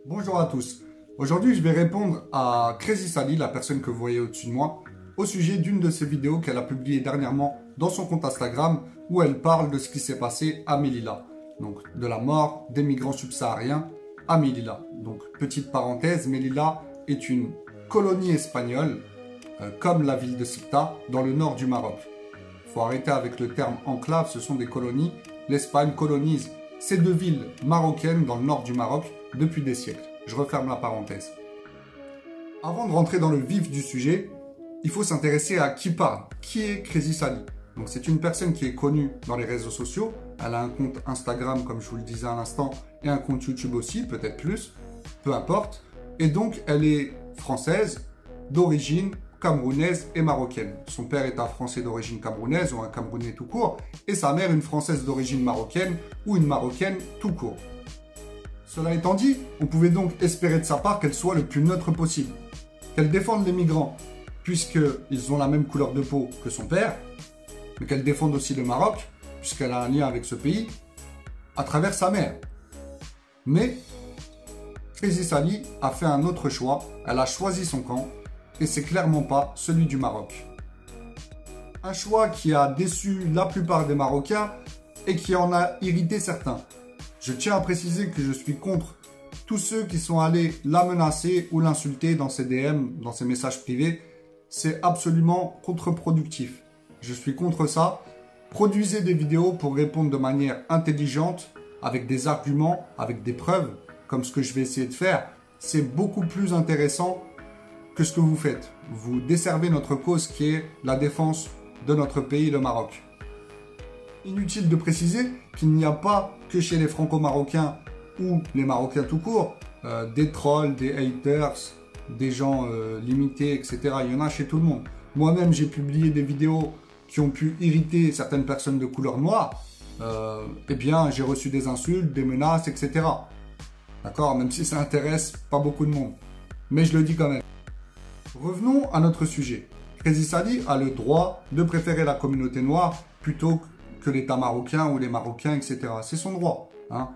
Bonjour à tous. Aujourd'hui, je vais répondre à Crazy Sally, la personne que vous voyez au-dessus de moi, au sujet d'une de ses vidéos qu'elle a publiée dernièrement dans son compte Instagram où elle parle de ce qui s'est passé à Melilla. Donc, de la mort des migrants subsahariens à Melilla. Donc, petite parenthèse, Melilla est une colonie espagnole, comme la ville de Ceuta, dans le nord du Maroc. Il faut arrêter avec le terme enclave, ce sont des colonies. L'Espagne colonise ces deux villes marocaines dans le nord du Maroc depuis des siècles. Je referme la parenthèse. Avant de rentrer dans le vif du sujet, il faut s'intéresser à qui parle. Qui est Crazy Sally? Donc c'est une personne qui est connue dans les réseaux sociaux. Elle a un compte Instagram, comme je vous le disais à l'instant, et un compte YouTube aussi, peut-être plus, peu importe. Et donc elle est française, d'origine camerounaise et marocaine. Son père est un Français d'origine camerounaise ou un Camerounais tout court, et sa mère une Française d'origine marocaine ou une Marocaine tout court. Cela étant dit, on pouvait donc espérer de sa part qu'elle soit le plus neutre possible, qu'elle défende les migrants, puisqu'ils ont la même couleur de peau que son père, mais qu'elle défende aussi le Maroc, puisqu'elle a un lien avec ce pays, à travers sa mère. Mais Crazy Sally a fait un autre choix, elle a choisi son camp, et c'est clairement pas celui du Maroc. Un choix qui a déçu la plupart des Marocains et qui en a irrité certains. Je tiens à préciser que je suis contre tous ceux qui sont allés la menacer ou l'insulter dans ses DM, dans ses messages privés. C'est absolument contre-productif. Je suis contre ça. Produisez des vidéos pour répondre de manière intelligente, avec des arguments, avec des preuves, comme ce que je vais essayer de faire. C'est beaucoup plus intéressant que ce que vous faites. Vous desservez notre cause qui est la défense de notre pays, le Maroc. Inutile de préciser qu'il n'y a pas que chez les franco-marocains ou les Marocains tout court, des trolls, des haters, des gens limités, etc. Il y en a chez tout le monde. Moi-même, j'ai publié des vidéos qui ont pu irriter certaines personnes de couleur noire. Eh bien, j'ai reçu des insultes, des menaces, etc. D'accord? Même si ça intéresse pas beaucoup de monde. Mais je le dis quand même. Revenons à notre sujet. Crazy Sally a le droit de préférer la communauté noire plutôt que l'État marocain ou les Marocains, etc. C'est son droit. Hein.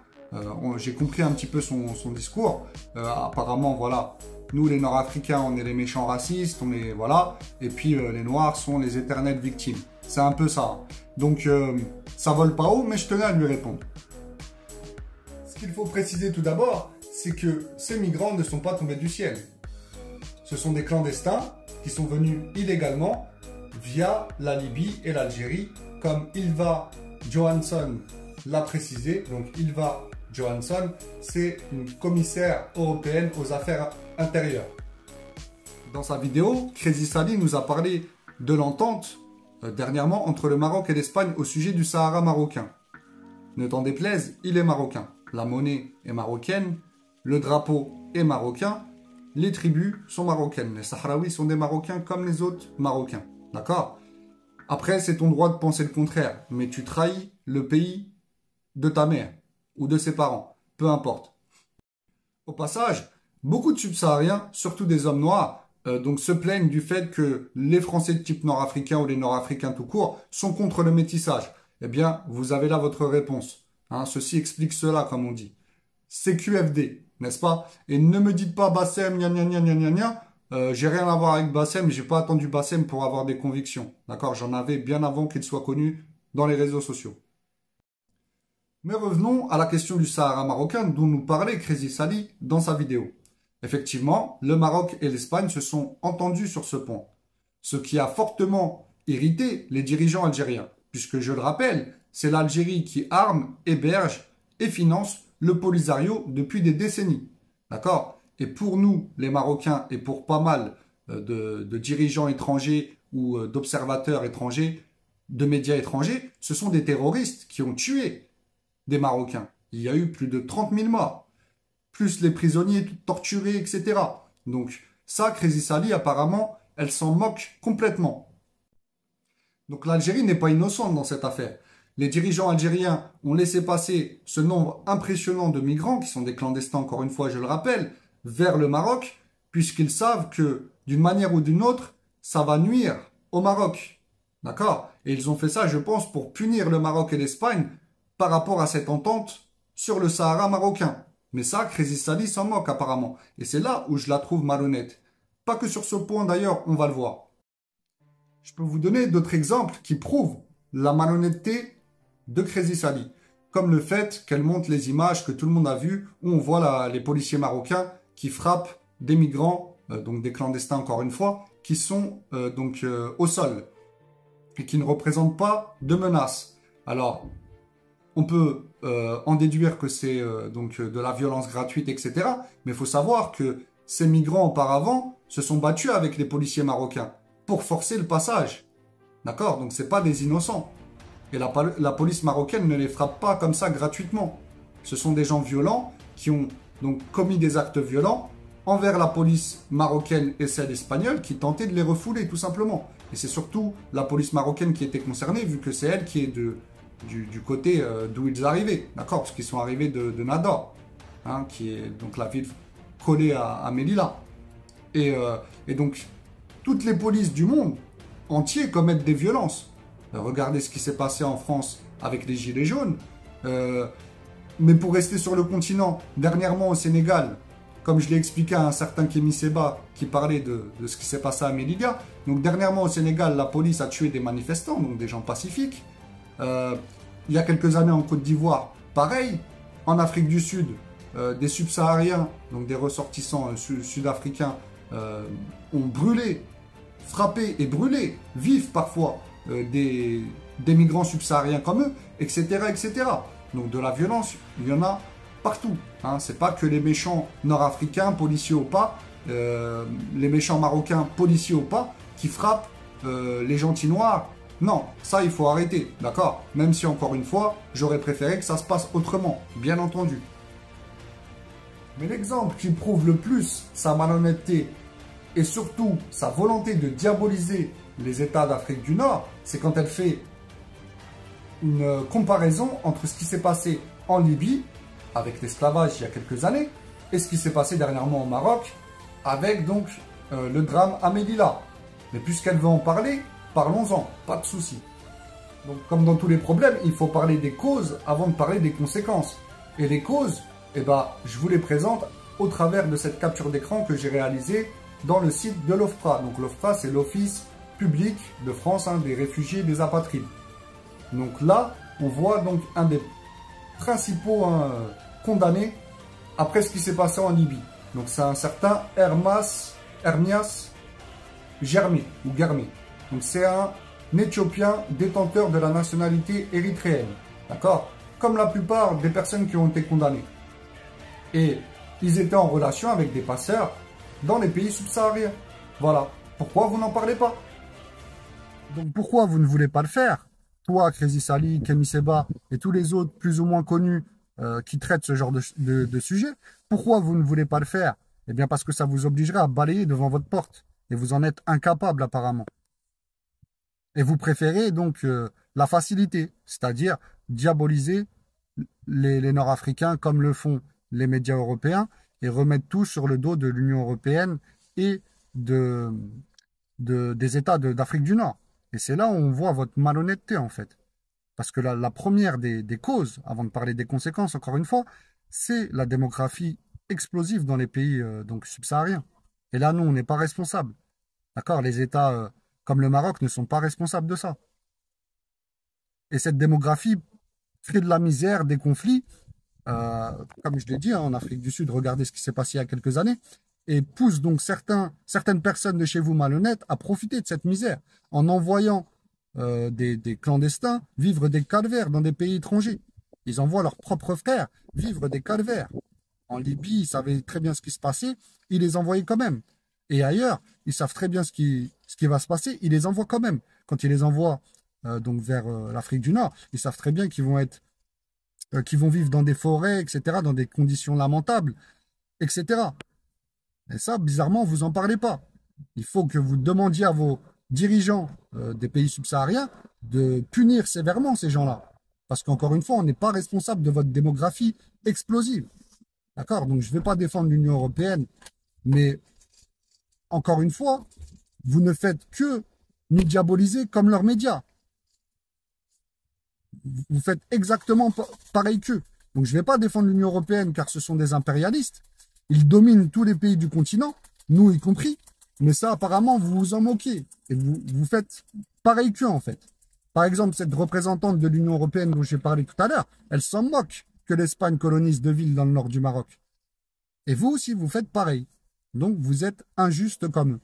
J'ai compris un petit peu son discours. Apparemment, voilà, nous les Nord-Africains, on est les méchants racistes, on est voilà, et puis les Noirs sont les éternelles victimes. C'est un peu ça. Donc, ça vole pas haut, mais je tenais à lui répondre. Ce qu'il faut préciser tout d'abord, c'est que ces migrants ne sont pas tombés du ciel. Ce sont des clandestins qui sont venus illégalement via la Libye et l'Algérie, comme Ylva Johansson l'a précisé. Donc Ylva Johansson, c'est une commissaire européenne aux affaires intérieures. Dans sa vidéo, Crazy Sally nous a parlé de l'entente dernièrement entre le Maroc et l'Espagne au sujet du Sahara marocain. Ne t'en déplaise, il est marocain. La monnaie est marocaine, le drapeau est marocain, les tribus sont marocaines. Les Sahraouis sont des Marocains comme les autres Marocains. D'accord? Après, c'est ton droit de penser le contraire. Mais tu trahis le pays de ta mère ou de ses parents. Peu importe. Au passage, beaucoup de subsahariens, surtout des hommes noirs, donc se plaignent du fait que les Français de type nord-africain ou les nord-africains tout court sont contre le métissage. Eh bien, vous avez là votre réponse. Hein, ceci explique cela, comme on dit. CQFD. N'est-ce pas? Et ne me dites pas Bassem, gna gna gna gna gna gna. J'ai rien à voir avec Bassem, j'ai pas attendu Bassem pour avoir des convictions. D'accord? J'en avais bien avant qu'il soit connu dans les réseaux sociaux. Mais revenons à la question du Sahara marocain dont nous parlait Crazy Sally dans sa vidéo. Effectivement, le Maroc et l'Espagne se sont entendus sur ce point. Ce qui a fortement irrité les dirigeants algériens. Puisque je le rappelle, c'est l'Algérie qui arme, héberge et finance le Polisario depuis des décennies. D'accord? Et pour nous, les Marocains, et pour pas mal de dirigeants étrangers ou d'observateurs étrangers, de médias étrangers, ce sont des terroristes qui ont tué des Marocains. Il y a eu plus de 30 000 morts, plus les prisonniers torturés, etc. Donc ça, Crazy Sally, apparemment, elle s'en moque complètement. Donc l'Algérie n'est pas innocente dans cette affaire. Les dirigeants algériens ont laissé passer ce nombre impressionnant de migrants, qui sont des clandestins, encore une fois, je le rappelle, vers le Maroc, puisqu'ils savent que, d'une manière ou d'une autre, ça va nuire au Maroc. D'accord? Et ils ont fait ça, je pense, pour punir le Maroc et l'Espagne par rapport à cette entente sur le Sahara marocain. Mais ça, Crazy Sally s'en moque apparemment. Et c'est là où je la trouve malhonnête. Pas que sur ce point d'ailleurs, on va le voir. Je peux vous donner d'autres exemples qui prouvent la malhonnêteté de Crazy Sally. Comme le fait qu'elle montre les images que tout le monde a vues, où on voit les policiers marocains qui frappent des migrants, donc des clandestins encore une fois, qui sont au sol et qui ne représentent pas de menace. Alors, on peut en déduire que c'est de la violence gratuite, etc. Mais il faut savoir que ces migrants auparavant se sont battus avec les policiers marocains pour forcer le passage. D'accord? Donc ce n'est pas des innocents. Et la police marocaine ne les frappe pas comme ça gratuitement. Ce sont des gens violents qui ont donc commis des actes violents envers la police marocaine et celle espagnole qui tentaient de les refouler tout simplement. Et c'est surtout la police marocaine qui était concernée vu que c'est elle qui est du côté d'où ils arrivaient. D'accord? Parce qu'ils sont arrivés de Nador, hein, qui est donc la ville collée à Melilla. Et donc toutes les polices du monde entier commettent des violences. Regardez ce qui s'est passé en France avec les Gilets jaunes. Mais pour rester sur le continent, dernièrement au Sénégal, comme je l'ai expliqué à un certain Kémy Seba qui parlait de ce qui s'est passé à Melilla. Donc dernièrement au Sénégal, la police a tué des manifestants, donc des gens pacifiques. Il y a quelques années en Côte d'Ivoire, pareil. En Afrique du Sud, des subsahariens, donc des ressortissants sud-africains, ont brûlé, frappé et brûlé, vifs parfois, des migrants subsahariens comme eux, etc., etc. Donc de la violence, il y en a partout. Hein. C'est pas que les méchants nord-africains, policiers ou pas, les méchants marocains, policiers ou pas, qui frappent les gentils noirs. Non, ça il faut arrêter, d'accord? Même si encore une fois, j'aurais préféré que ça se passe autrement, bien entendu. Mais l'exemple qui prouve le plus sa malhonnêteté et surtout sa volonté de diaboliser les États d'Afrique du Nord, c'est quand elle fait une comparaison entre ce qui s'est passé en Libye, avec l'esclavage il y a quelques années, et ce qui s'est passé dernièrement au Maroc, avec donc le drame à Melilla. Mais puisqu'elle veut en parler, parlons-en, pas de souci. Donc comme dans tous les problèmes, il faut parler des causes avant de parler des conséquences. Et les causes, eh ben, je vous les présente au travers de cette capture d'écran que j'ai réalisée dans le site de l'OFPRA. Donc l'OFPRA, c'est l'Office public de France, hein, des réfugiés et des apatrides. Donc là, on voit donc un des principaux condamnés après ce qui s'est passé en Libye. Donc c'est un certain Hermias Germé ou Germé. Donc c'est un Éthiopien détenteur de la nationalité érythréenne. D'accord? Comme la plupart des personnes qui ont été condamnées. Et ils étaient en relation avec des passeurs dans les pays subsahariens. Voilà. Pourquoi vous n'en parlez pas? Donc pourquoi vous ne voulez pas le faire? Toi, Crazy Sally, Kémy Seba et tous les autres plus ou moins connus qui traitent ce genre de sujet, pourquoi vous ne voulez pas le faire? Eh bien parce que ça vous obligerait à balayer devant votre porte. Et vous en êtes incapable apparemment. Et vous préférez donc la facilité, c'est-à-dire diaboliser les Nord-Africains comme le font les médias européens et remettre tout sur le dos de l'Union européenne et des États d'Afrique du Nord. Et c'est là où on voit votre malhonnêteté en fait. Parce que la première des causes, avant de parler des conséquences encore une fois, c'est la démographie explosive dans les pays donc subsahariens. Et là, nous, on n'est pas responsable. D'accord? Les États comme le Maroc ne sont pas responsables de ça. Et cette démographie crée de la misère, des conflits, comme je l'ai dit, hein, en Afrique du Sud, regardez ce qui s'est passé il y a quelques années, et pousse donc certaines personnes de chez vous malhonnêtes à profiter de cette misère en envoyant des clandestins vivre des calvaires dans des pays étrangers. Ils envoient leurs propres frères vivre des calvaires. En Libye, ils savaient très bien ce qui se passait, ils les envoyaient quand même. Et ailleurs, ils savent très bien ce qui va se passer, ils les envoient quand même. Quand ils les envoient donc vers l'Afrique du Nord, ils savent très bien qu'ils vont vivre dans des forêts, etc., dans des conditions lamentables, etc. Et ça, bizarrement, vous n'en parlez pas. Il faut que vous demandiez à vos dirigeants des pays subsahariens de punir sévèrement ces gens-là. Parce qu'encore une fois, on n'est pas responsable de votre démographie explosive. D'accord? Donc, je ne vais pas défendre l'Union européenne, mais encore une fois, vous ne faites que nous diaboliser comme leurs médias. Vous faites exactement pareil qu'eux. Donc je ne vais pas défendre l'Union européenne car ce sont des impérialistes. Ils dominent tous les pays du continent, nous y compris. Mais ça, apparemment, vous vous en moquez. Et vous faites pareil qu'eux, en fait. Par exemple, cette représentante de l'Union européenne dont j'ai parlé tout à l'heure, elle s'en moque que l'Espagne colonise deux villes dans le nord du Maroc. Et vous aussi, vous faites pareil. Donc, vous êtes injustes comme eux.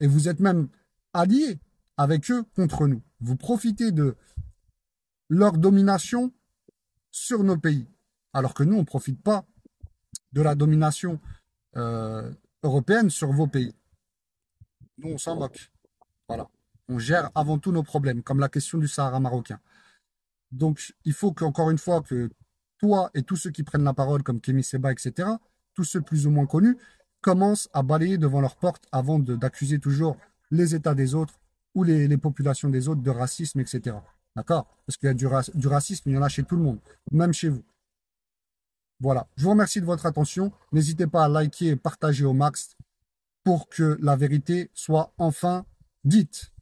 Et vous êtes même alliés avec eux contre nous. Vous profitez de leur domination sur nos pays. Alors que nous, on ne profite pas de la domination européenne sur vos pays. Nous, on s'en moque. Voilà. On gère avant tout nos problèmes, comme la question du Sahara marocain. Donc, il faut qu'encore une fois, que toi et tous ceux qui prennent la parole, comme Kémy Seba, etc., tous ceux plus ou moins connus, commencent à balayer devant leur porte avant d'accuser toujours les États des autres ou les populations des autres de racisme, etc. D'accord? Parce qu'il y a du racisme, il y en a chez tout le monde, même chez vous. Voilà. Je vous remercie de votre attention. N'hésitez pas à liker et partager au max pour que la vérité soit enfin dite.